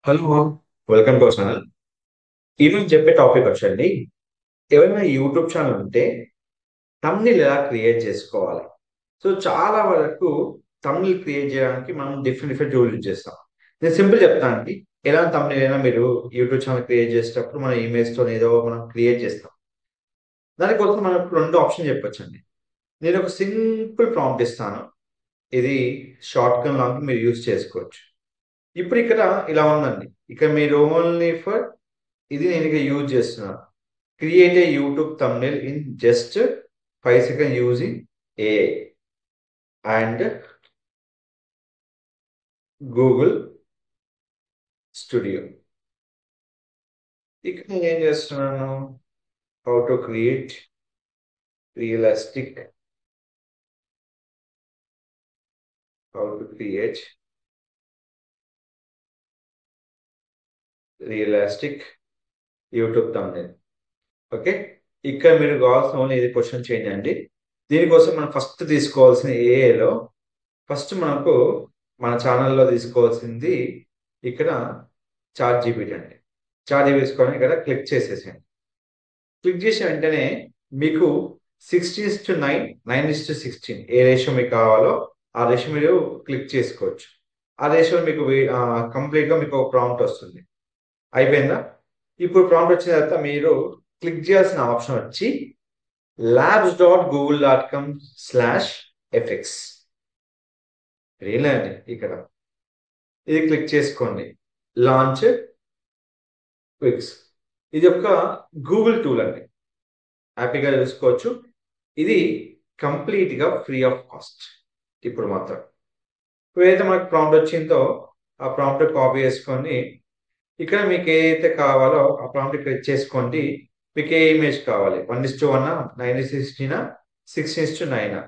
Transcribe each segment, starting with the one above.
Hello, welcome to our channel. ఈరోజు చెప్పే topic వచ్చండి. ఎవరైనా యూట్యూబ్ ఛానల్ ఉంటే థంబ్‌నెయిల్ ఎలా క్రియేట్ చేసుకోవాలి? సో, చాలా వరకు థంబ్‌నెయిల్ క్రియేట్ చేయడానికి మనం డిఫరెంట్ డిఫరెంట్ టూల్స్ యూజ్ చేస్తాం. నేను సింపుల్ చెప్తానండి. ఎలాంటి థంబ్‌నెయిల్ అయినా మీరు యూట్యూబ్ ఛానల్ క్రియేట్ చేసేటప్పుడు మన ఇమేజ్‌తోని ఏదో మనం క్రియేట్ చేస్తాం. దానికోసం మనం 2 ఆప్షన్ చెప్పొచ్చండి. నేను ఒక సింపుల్ ప్రాంప్ట్ ఇస్తాను. ఇది షార్ట్‌కట్ లాగా మీరు యూజ్ చేసుకోవచ్చు. ఇప్పుడు ఇక్కడ ఇలా ఉందండి. ఇక్కడ మీరు ఓన్లీ ఫర్ ఇది నేను ఇక యూజ్ చేస్తున్నాను. Create a YouTube thumbnail in just 5 seconds using AI and Google studio. ఇక్కడ నేను ఏం చేస్తున్నాను? How to create realistic how to create realistic YouTube thumbnail. Okay. ఇక్కడ మీరు కావాల్సిన ఓన్లీ ఇది క్వశ్చన్ చేంజ్ అండి. దీనికోసం మనం ఫస్ట్ తీసుకోవాల్సిన ఏఐలో ఫస్ట్ మనకు మన ఛానల్‌లో తీసుకోవాల్సింది ఇక్కడ చాట్ జీపీటీ అండి. చాట్ జీపీటీ తీసుకొని ఇక్కడ క్లిక్ చేసేసేయండి. క్లిక్ చేసిన వెంటనే మీకు 16:9, 9:16 ఏ రేషియో మీకు కావాలో ఆ రేషియో మీరు క్లిక్ చేసుకోవచ్చు. ఆ రేషియోలో మీకు కంప్లీట్‌గా మీకు ఒక ప్రాంప్ట్ వస్తుంది. అయిపోయిందా? ఇప్పుడు ప్రాంప్ట్ వచ్చిన తర్వాత మీరు క్లిక్ చేయాల్సిన ఆప్షన్ వచ్చి labs.google.com/fx అండి ఇక్కడ. ఇది క్లిక్ చేసుకోండి. లాంచ్ క్విక్స్. ఇది ఒక గూగుల్ టూల్ అండి. హ్యాపీగా చూసుకోవచ్చు. ఇది కంప్లీట్‌గా ఫ్రీ ఆఫ్ కాస్ట్ ఇప్పుడు మాత్రం. ఏదైతే మనకు ప్రాంప్ట్ వచ్చిందో ఆ ప్రాంప్ట్ కాపీ చేసుకొని ఇక్కడ మీకు ఏదైతే కావాలో ఆ ప్రాంప్ట్ ఇక్కడ ఇచ్చేసుకోండి. మీకు ఏ ఇమేజ్ కావాలి? 1:1, 9:16, 16:9.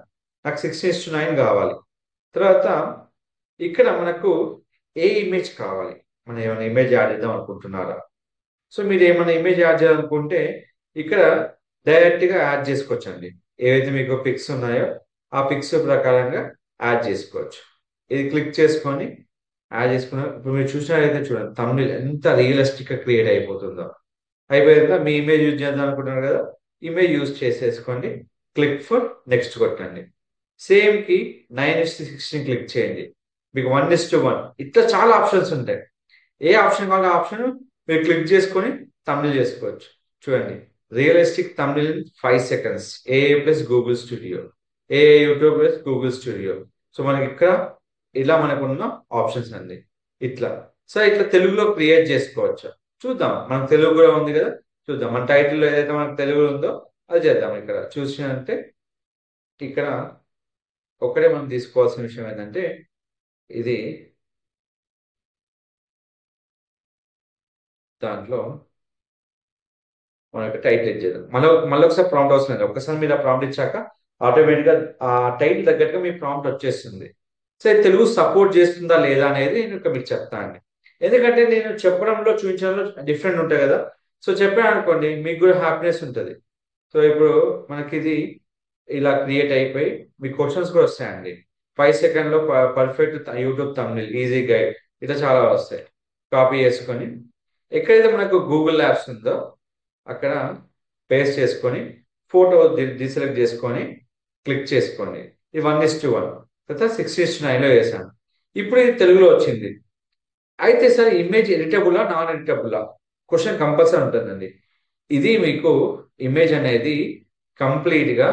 నాకు 16:9 కావాలి. తర్వాత ఇక్కడ మనకు ఏ ఇమేజ్ కావాలి? మనం ఏమైనా ఇమేజ్ యాడ్ చేద్దాం అనుకుంటున్నారా? సో, మీరు ఏమైనా ఇమేజ్ యాడ్ చేయాలనుకుంటే ఇక్కడ డైరెక్ట్‌గా యాడ్ చేసుకోవచ్చండి. ఏవైతే మీకు పిక్స్ ఉన్నాయో ఆ పిక్స్ ప్రకారంగా యాడ్ చేసుకోవచ్చు. ఇది క్లిక్ చేసుకొని యాడ్ చేసుకున్న ఇప్పుడు మీరు చూసినట్లయితే చూడండి థంబ్‌నెయిల్ ఎంత రియలిస్టిక్‌గా క్రియేట్ అయిపోతుందో. అయిపోయాక మీ ఇమేజ్ యూజ్ చేద్దాం అనుకుంటున్నారు కదా! ఇమేజ్ యూజ్ చేసేసుకోండి. క్లిక్ ఫర్ నెక్స్ట్ కొట్టండి. సేమ్‌కి 9:16 క్లిక్ చేయండి. మీకు 1:1 ఇట్లా చాలా ఆప్షన్స్ ఉంటాయి. ఏ ఆప్షన్ కావాలో ఆ ఆప్షన్ మీరు క్లిక్ చేసుకొని థంబ్‌నెయిల్ చేసుకోవచ్చు. చూడండి realistic thumbnail in 5 seconds AI plus Google studio. AI YouTube plus Google studio. So, మనకి ఇక్కడ ఇలా మనకున్న ఆప్షన్స్ అండి. ఇట్లా. సో, ఇట్లా తెలుగులో క్రియేట్ చేసుకోవచ్చు. చూద్దాం. మనకు తెలుగు కూడా ఉంది కదా! చూద్దాం. మన టైటిల్‌లో ఏదైతే మనకు తెలుగులో ఉందో అది చేద్దాం ఇక్కడ. చూసినంటే ఇక్కడ ఒక్కటే మనం తీసుకోవాల్సిన విషయం ఏంటంటే ఇది దాంట్లో మనకి టైటిల్ ఇచ్చేద్దాం. మళ్ళొకసారి ప్రాంప్ట్ అవసరం లేదు. ఒక్కసారి మీరు ఆ ప్రాంప్ట్ ఇచ్చాక ఆటోమేటిక్‌గా ఆ టైటిల్ తగ్గట్టుగా మీ ప్రాంప్ట్ వచ్చేస్తుంది. సో, ఇది తెలుగు సపోర్ట్ చేస్తుందా లేదా అనేది నేను ఇక్కడ మీకు చెప్తా అండి. ఎందుకంటే నేను చెప్పడంలో, చూపించడంలో డిఫరెంట్ ఉంటాయి కదా! సో, చెప్పాననుకోండి మీకు కూడా హ్యాపీనెస్ ఉంటది. సో, ఇప్పుడు మనకిది ఇలా క్రియేట్ అయిపోయి మీకు క్వెషన్స్ కూడా వస్తాయండి. 5 సెకండ్‌లో perfect YouTube thumbnail easy guide ఇట్లా చాలా వస్తాయి. కాపీ చేసుకొని ఎక్కడైతే మనకు గూగుల్ యాప్స్ ఉందో అక్కడ పేస్ట్ చేసుకొని ఫోటో డీసెలెక్ట్ చేసుకొని క్లిక్ చేసుకోండి. ఇది 1:1 తర్వాత 6:9లో వేసాను. ఇప్పుడు ఇది తెలుగులో వచ్చింది. అయితే సార్ ఇమేజ్ ఎడిటబులా? నాన్ ఎడిటబులా? క్వెషన్ కంపల్సరీ ఉంటుందండి. ఇది మీకు ఇమేజ్ అనేది కంప్లీట్‌గా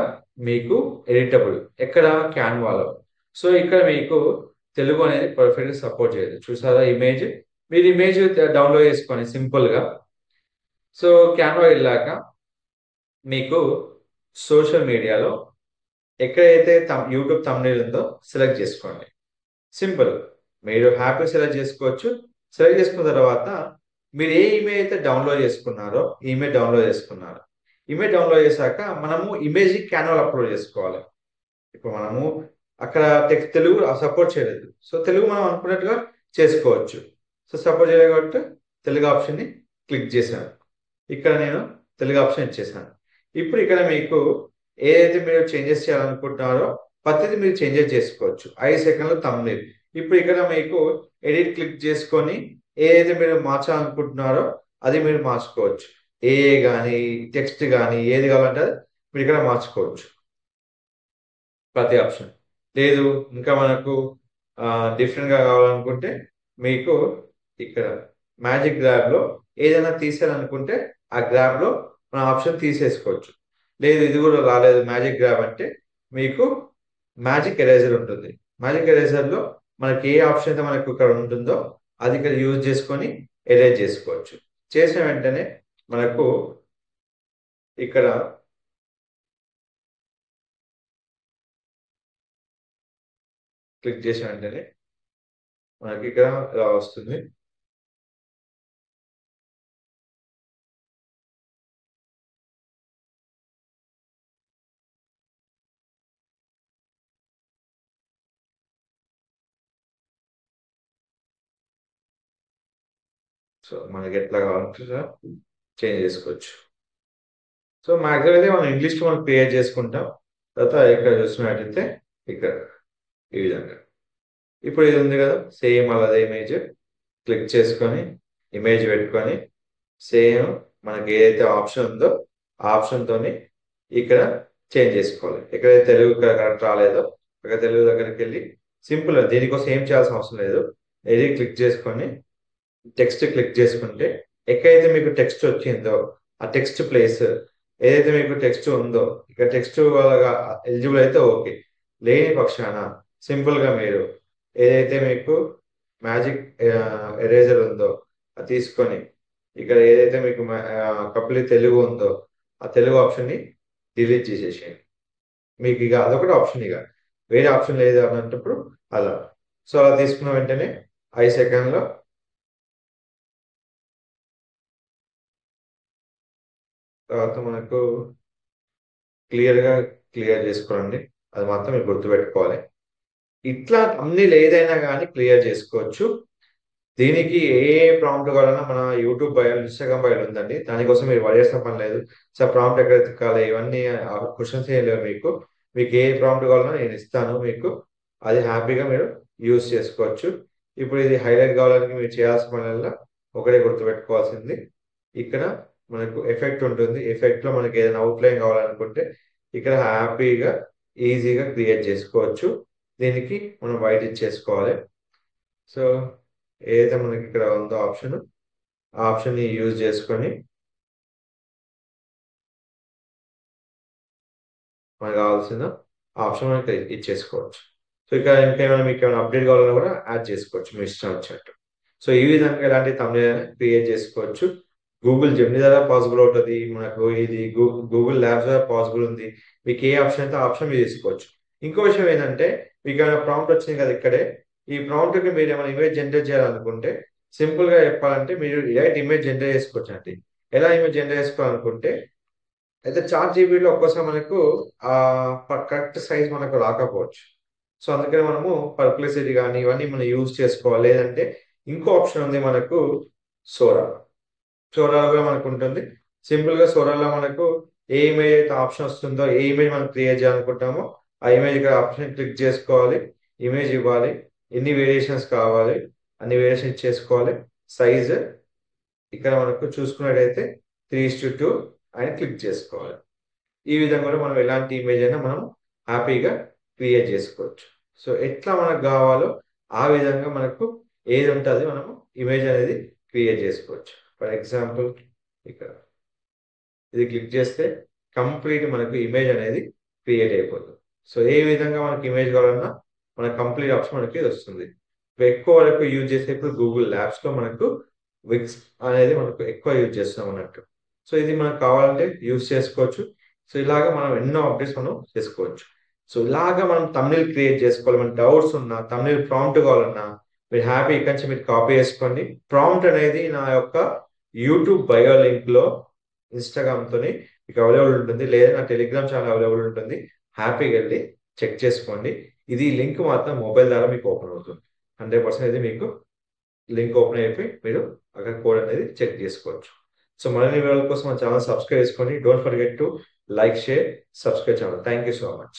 మీకు ఎడిటబుల్. ఎక్కడ? క్యాన్వాలో. సో, ఇక్కడ మీకు తెలుగు అనేది పర్ఫెక్ట్‌గా సపోర్ట్ చేయదు. చూసారా ఇమేజ్? మీరు ఇమేజ్ డౌన్‌లోడ్ చేసుకోండి సింపుల్‌గా. సో, క్యాన్వా ఎళ్ళాక మీకు సోషల్ మీడియాలో ఎక్కడైతే యూట్యూబ్ థంబ్‌నెయిల్ ఉందో సెలెక్ట్ చేసుకోండి. సింపుల్. మీరు హ్యాపీగా సెలెక్ట్ చేసుకోవచ్చు. సెలెక్ట్ చేసుకున్న తర్వాత మీరు ఏ ఇమేజ్ అయితే డౌన్‌లోడ్ చేసుకున్నారో, ఈ ఇమేజ్ డౌన్‌లోడ్ చేసుకున్నారు. ఇమేజ్ డౌన్‌లోడ్ చేశాక మనము ఇమేజ్‌ని క్యాన్వాలో అప్‌లోడ్ చేసుకోవాలి. ఇప్పుడు మనము అక్కడ తెలుగు సపోర్ట్ చేయలేదు. సో, తెలుగు మనం అనుకున్నట్టుగా చేసుకోవచ్చు. సో, సపోర్ట్ చేయలేదు కాబట్టి తెలుగు ఆప్షన్‌ని క్లిక్ చేశాను. ఇక్కడ నేను తెలుగు ఆప్షన్ ఇచ్చేసాను. ఇప్పుడు ఇక్కడ మీకు ఏదైతే మీరు చేంజెస్ చేయాలనుకుంటున్నారో ప్రతిది మీరు చేంజెస్ చేసుకోవచ్చు. 5 సెకన్‌లో థంబ్‌నెయిల్. ఇప్పుడు ఇక్కడ మీకు ఎడిట్ క్లిక్ చేసుకొని ఏదైతే మీరు మార్చాలనుకుంటున్నారో అది మీరు మార్చుకోవచ్చు. ఏఏ కానీ, టెక్స్ట్ కానీ ఏది కావాలంటే అది మీరు ఇక్కడ మార్చుకోవచ్చు ప్రతి ఆప్షన్. లేదు ఇంకా మనకు డిఫరెంట్గా కావాలనుకుంటే మీకు ఇక్కడ మ్యాజిక్ గ్రాబ్లో ఏదైనా తీసేయాలనుకుంటే ఆ గ్రాబ్లో మన ఆప్షన్ తీసేసుకోవచ్చు. లేదు ఇది కూడా రాలేదు మ్యాజిక్ గ్రాబ్ అంటే మీకు మ్యాజిక్ ఎరేజర్ ఉంటుంది. మ్యాజిక్ ఎరేజర్లో మనకి ఏ ఆప్షన్ అయితే మనకు ఇక్కడ ఉంటుందో అది ఇక్కడ యూజ్ చేసుకొని ఎరేజ్ చేసుకోవచ్చు. చేసిన వెంటనే మనకు ఇక్కడ క్లిక్ చేసిన వెంటనే మనకి ఇక్కడ ఇలా వస్తుంది. సో మనకి ఎట్లా కావాలంటే చేంజ్ చేసుకోవచ్చు. సో మ్యాక్సిమం అయితే మనం ఇంగ్లీష్లో మనం క్రియేట్ చేసుకుంటాం. తర్వాత ఇక్కడ చూసినట్టయితే ఇక్కడ ఈ విధంగా ఇప్పుడు ఇది ఉంది కదా, సేమ్ అదే ఇమేజ్ క్లిక్ చేసుకొని ఇమేజ్ పెట్టుకొని సేమ్ మనకి ఏదైతే ఆప్షన్ ఉందో ఆ ఆప్షన్తోని ఇక్కడ చేంజ్ చేసుకోవాలి. ఎక్కడైతే తెలుగు కరెక్ట్ రాలేదో అక్కడ తెలుగు దగ్గరికి వెళ్ళి సింపుల్, దీనికోసం ఏం చేయాల్సిన అవసరం లేదు. ఇది క్లిక్ చేసుకొని టెక్స్ట్ క్లిక్ చేసుకుంటే ఎక్కడైతే మీకు టెక్స్ట్ వచ్చిందో ఆ టెక్స్ట్ ప్లేస్ ఏదైతే మీకు టెక్స్ట్ ఉందో ఇక టెక్స్ట్ ఎలిజిబుల్ అయితే ఓకే, లేని పక్షాన సింపుల్గా మీరు ఏదైతే మీకు మ్యాజిక్ ఎరేజర్ ఉందో అది తీసుకొని ఇక్కడ ఏదైతే మీకు కంప్లీట్ తెలుగు ఉందో ఆ తెలుగు ఆప్షన్ని డిలీట్ చేసేసేయండి. మీకు ఇక అదొకటి ఆప్షన్, ఇక వేరే ఆప్షన్ లేదు అన్నప్పుడు అలా. సో అలా తీసుకున్న వెంటనే 5 సెకండ్లో తర్వాత మనకు క్లియర్గా క్లియర్ చేసుకోండి. అది మాత్రం మీరు గుర్తుపెట్టుకోవాలి. ఇట్లా అన్ని ఏదైనా కానీ క్లియర్ చేసుకోవచ్చు. దీనికి ఏ ప్రాంప్ట్ కావాలన్నా మన యూట్యూబ్ బయోలో ఇన్స్టాగ్రామ్ బయోలో ఉందండి. దానికోసం మీరు వదిలేసిన పని లేదు. సో ప్రాంప్ట్ ఎక్కడ ఎత్తుకాలి ఇవన్నీ క్వశ్చన్స్ ఏం లేవు. మీకు మీకు ఏ ప్రాంప్ట్ కావాలన్నా నేను ఇస్తాను మీకు, అది హ్యాపీగా మీరు యూజ్ చేసుకోవచ్చు. ఇప్పుడు ఇది హైలైట్ కావాలని మీరు చేయాల్సిన పనులలో ఒకటే గుర్తుపెట్టుకోవాల్సింది, ఇక్కడ మనకు ఎఫెక్ట్ ఉంటుంది. ఎఫెక్ట్లో మనకి ఏదైనా అవుట్లైన్ కావాలనుకుంటే ఇక్కడ హ్యాపీగా ఈజీగా క్రియేట్ చేసుకోవచ్చు. దీనికి మనం వైట్ ఇచ్చేసుకోవాలి. సో ఏదైతే మనకి ఇక్కడ ఉందో ఆప్షన్ ఆ ఆప్షన్ని యూజ్ చేసుకొని మనకు కావాల్సిన ఆప్షన్ మనకి ఇచ్చేసుకోవచ్చు. సో ఇక్కడ ఇంకేమైనా మీకు ఏమైనా అప్డేట్ కావాలన్నా కూడా యాడ్ చేసుకోవచ్చు మీ ఇష్టం వచ్చినట్టు. సో ఈ విధంగా ఇలాంటి thumbnail క్రియేట్ చేసుకోవచ్చు. గూగుల్ జెమినీ ద్వారా పాసిబుల్ అవుతుంది మనకు, ఇది గూగుల్ ల్యాబ్స్ ద్వారా పాసిబుల్ ఉంది. మీకు ఏ ఆప్షన్ అయితే ఆప్షన్ మీరు తీసుకోవచ్చు. ఇంకో విషయం ఏంటంటే మీకు ఏమైనా ప్రాంప్ట్ వచ్చింది కదా ఇక్కడే, ఈ ప్రాంప్ట్కి మీరు ఏమైనా ఇమేజ్ జనరేట్ చేయాలనుకుంటే సింపుల్గా చెప్పాలంటే మీరు డైరెక్ట్ ఇమేజ్ జనరేట్ చేసుకోవచ్చు అండి. ఎలా ఇమేజ్ జనరేట్ చేసుకోవాలనుకుంటే అయితే చాట్ జీపీటీలో ఒక్కోసారి మనకు ఆ కరెక్ట్ సైజ్ మనకు రాకపోవచ్చు. సో అందుకని మనము పర్ప్లెసిటీ కానీ ఇవన్నీ మనం యూజ్ చేసుకోవాలి. లేదంటే ఇంకో ఆప్షన్ ఉంది మనకు, సోరా. సోరాలో కూడా మనకు ఉంటుంది. సింపుల్గా సోరాలో మనకు ఏ ఇమేజ్ అయితే ఆప్షన్ వస్తుందో, ఏ ఇమేజ్ మనం క్రియేట్ చేయాలనుకుంటామో ఆ ఇమేజ్ ఇక్కడ ఆప్షన్ క్లిక్ చేసుకోవాలి, ఇమేజ్ ఇవ్వాలి, ఎన్ని వేరియేషన్స్ కావాలి అన్ని వేరియేషన్ చేసుకోవాలి. సైజ్ ఇక్కడ మనకు చూసుకున్నట్టయితే 3:2 అని క్లిక్ చేసుకోవాలి. ఈ విధంగా కూడా మనం ఎలాంటి ఇమేజ్ అయినా మనం హ్యాపీగా క్రియేట్ చేసుకోవచ్చు. సో ఎట్లా మనకు కావాలో ఆ విధంగా మనకు ఏది ఉంటుంది మనము ఇమేజ్ అనేది క్రియేట్ చేసుకోవచ్చు. ఫర్ ఎగ్జాంపుల్ ఇక్కడ ఇది క్లిక్ చేస్తే కంప్లీట్ మనకు ఇమేజ్ అనేది క్రియేట్ అయిపోతుంది. సో ఏ విధంగా మనకి ఇమేజ్ కావాలన్నా మన కంప్లీట్ ఆప్షన్ మనకి వస్తుంది. ఎక్కువ వరకు యూజ్ చేసే ఇప్పుడు గూగుల్ ల్యాబ్స్లో మనకు విక్స్ అనేది మనకు ఎక్కువ యూజ్ చేస్తున్నాం అన్నట్టు. సో ఇది మనకు కావాలంటే యూజ్ చేసుకోవచ్చు. సో ఇలాగ మనం ఎన్నో అప్డేట్స్ మనం చేసుకోవచ్చు. సో ఇలాగ మనం తమ్నెయిల్ క్రియేట్ చేసుకోవాలి. మన డౌట్స్ ఉన్నా తమ్నెయిల్ ప్రాంప్ట్ కావాలన్నా మీరు హ్యాపీ ఇక్కడి నుంచి మీరు కాపీ చేసుకోండి. ప్రాంప్ట్ అనేది నా యొక్క యూట్యూబ్ బయో లింక్లో ఇన్స్టాగ్రామ్తోని మీకు అవైలబుల్ ఉంటుంది, లేదా నా టెలిగ్రామ్ ఛానల్ అవైలబుల్ ఉంటుంది. హ్యాపీగా వెళ్ళి చెక్ చేసుకోండి. ఇది లింక్ మాత్రం మొబైల్ ద్వారా మీకు ఓపెన్ అవుతుంది. 100% ఇది మీకు లింక్ ఓపెన్ అయిపోయి మీరు అక్కడ కోడ్ అనేది చెక్ చేసుకోవచ్చు. సో మరిన్ని వివరాల కోసం మన ఛానల్ సబ్స్క్రైబ్ చేసుకోండి. Don't forget to like, share, subscribe channel. Thank you so much.